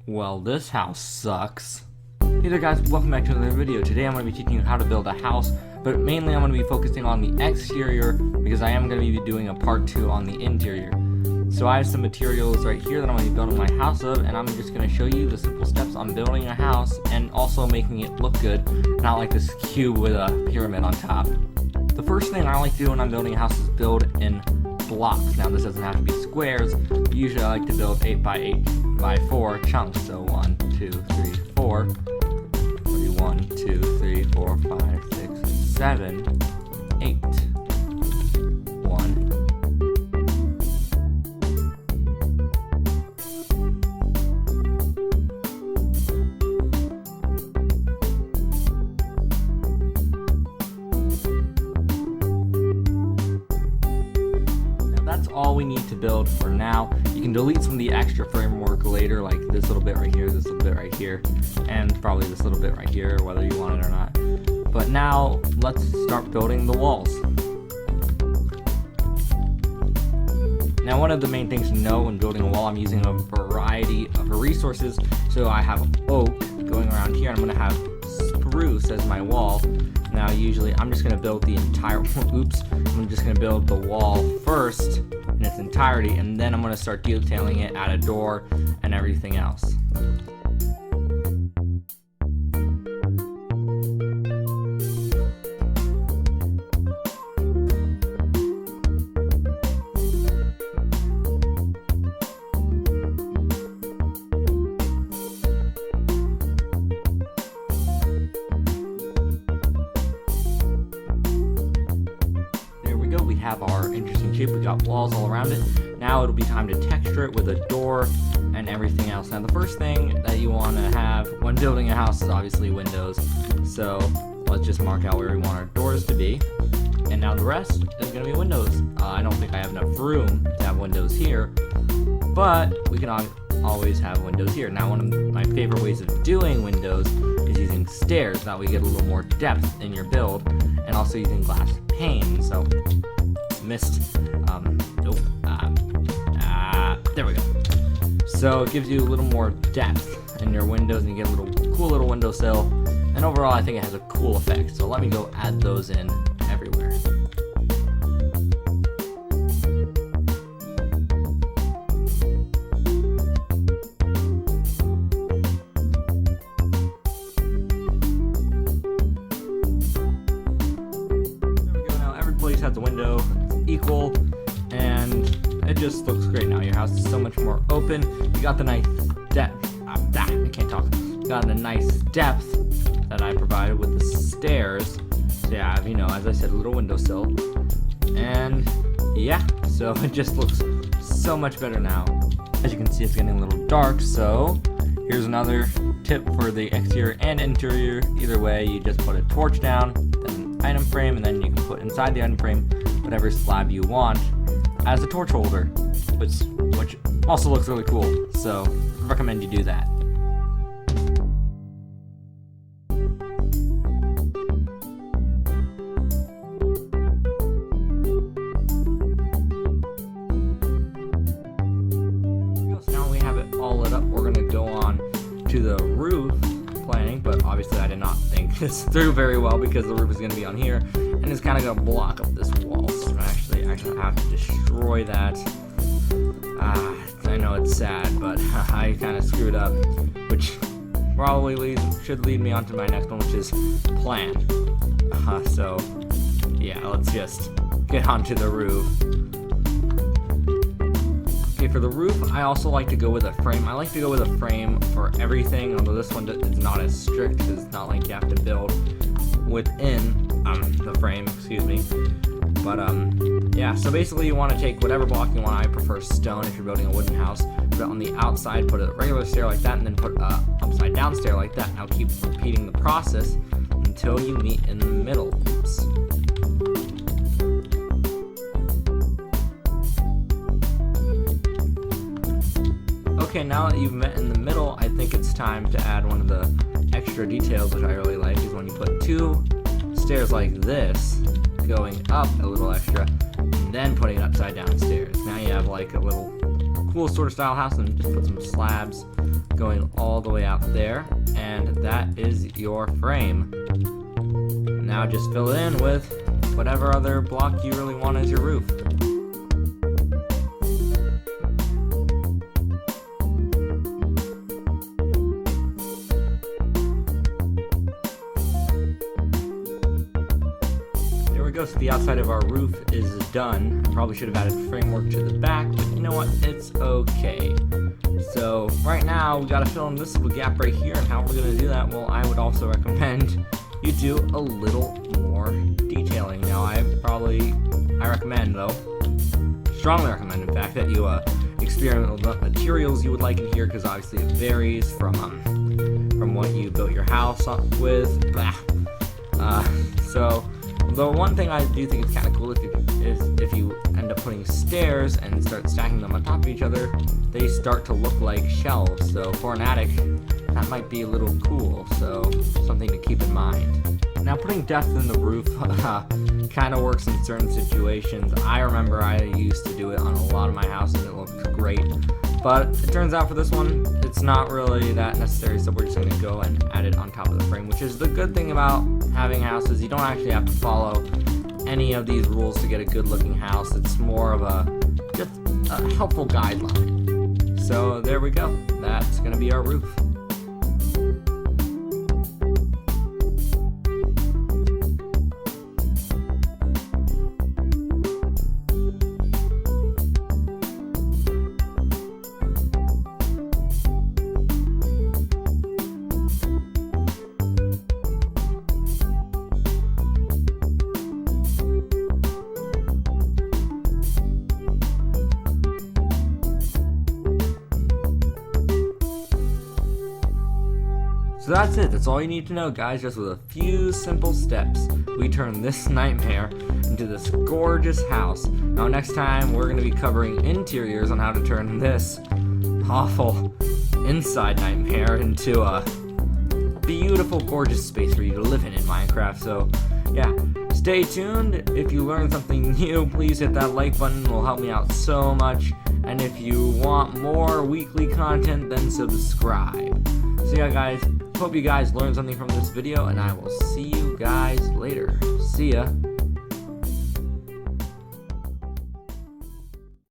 Well, this house sucks. Hey there guys, welcome back to another video. Today I'm going to be teaching you how to build a house, but mainly I'm going to be focusing on the exterior because I am going to be doing a part 2 on the interior. So I have some materials right here that I'm going to be building my house of, and I'm just going to show you the simple steps on building a house and also making it look good, not like this cube with a pyramid on top. The first thing I like to do when I'm building a house is build in blocks. Now this doesn't have to be squares. Usually I like to build 8 by 8 by 4 chunks. So 1, 2, 3, 4. 1, 2, 3, 4, 5, 6, 7, 8. 1. That's all we need to build for now. You can delete some of the extra framework later, like this little bit right here, this little bit right here, and probably this little bit right here, whether you want it or not. But now, let's start building the walls. Now, one of the main things to know when building a wall, I'm using a variety of resources. So I have oak going around here, and I'm going to have spruce as my wall. Now usually I'm just going to build the entire, I'm just going to build the wall first in its entirety, and then I'm going to start detailing it, add a door and everything else. We have our interesting shape. We got walls all around it. Now it'll be time to texture it with a door and everything else. Now the first thing that you want to have when building a house is obviously windows. So let's just mark out where we want our doors to be. And now the rest is going to be windows. I don't think I have enough room to have windows here, but we can always have windows here. Now one of my favorite ways of doing windows is using stairs. That way you get a little more depth in your build, and also using glass panes. So there we go. So it gives you a little more depth in your windows, and you get a cool little windowsill, and overall I think it has a cool effect. So let me go add those in everywhere. Has a window equal, and it just looks great now. Your house is so much more open. You got the nice depth. I can't talk. You got the nice depth that I provided with the stairs. So you have, as I said, a little windowsill, and yeah, so it just looks so much better now. As you can see, it's getting a little dark. So here's another tip for the exterior and interior. Either way, you just put a torch down, item frame, and then you can put inside the item frame whatever slab you want as a torch holder, which also looks really cool. So I recommend you do that. So now we have it all lit up. We're gonna go on to the roof planning, but obviously I did not think this through very well because the roof is going to be on here and it's kind of going to block up this wall. So actually I have to destroy that. I know it's sad, but I kind of screwed up, which probably should lead me on to my next one, which is plan. So yeah, let's just get onto the roof. Okay, for the roof, I also like to go with a frame. I like to go with a frame for everything, although this one is not as strict because it's not like you have to build within the frame, excuse me. But yeah, so basically you want to take whatever block you want. I prefer stone if you're building a wooden house. Put it on the outside, put a regular stair like that, and then put an upside down stair like that. Now keep repeating the process until you meet in the middle. Oops. Okay, now that you've met in the middle, I think it's time to add one of the extra details which I really like, is when you put 2 stairs like this, going up a little extra, and then putting it upside down stairs. Now you have like a little cool sort of style house, and just put some slabs going all the way out there, and that is your frame. Now just fill it in with whatever other block you really want as your roof. So the outside of our roof is done. I probably should have added framework to the back, but you know what, it's okay. So right now we got to fill in this little gap right here, and how we're going to do that, well, I would also recommend you do a little more detailing. Now I recommend though, strongly recommend in fact, that you experiment with what materials you would like in here, because obviously it varies from what you built your house with. So the one thing I do think is kind of cool is if you end up putting stairs and start stacking them on top of each other, they start to look like shelves. So for an attic, that might be a little cool, so something to keep in mind. Now putting depth in the roof kind of works in certain situations. I remember I used to do it on a lot of my houses, it looked great. But it turns out for this one, it's not really that necessary, so we're just going to go and add it on top of the frame, which is the good thing about having houses. You don't actually have to follow any of these rules to get a good looking house. It's more of just a helpful guideline. So there we go. That's going to be our roof. So that's it, that's all you need to know, guys. Just with a few simple steps, we turn this nightmare into this gorgeous house. Now next time, we're going to be covering interiors on how to turn this awful inside nightmare into a beautiful, gorgeous space for you to live in Minecraft. So yeah, stay tuned. If you learned something new, please hit that like button, it will help me out so much. And if you want more weekly content, then subscribe. So yeah, guys, hope you guys learned something from this video, and I will see you guys later. See ya.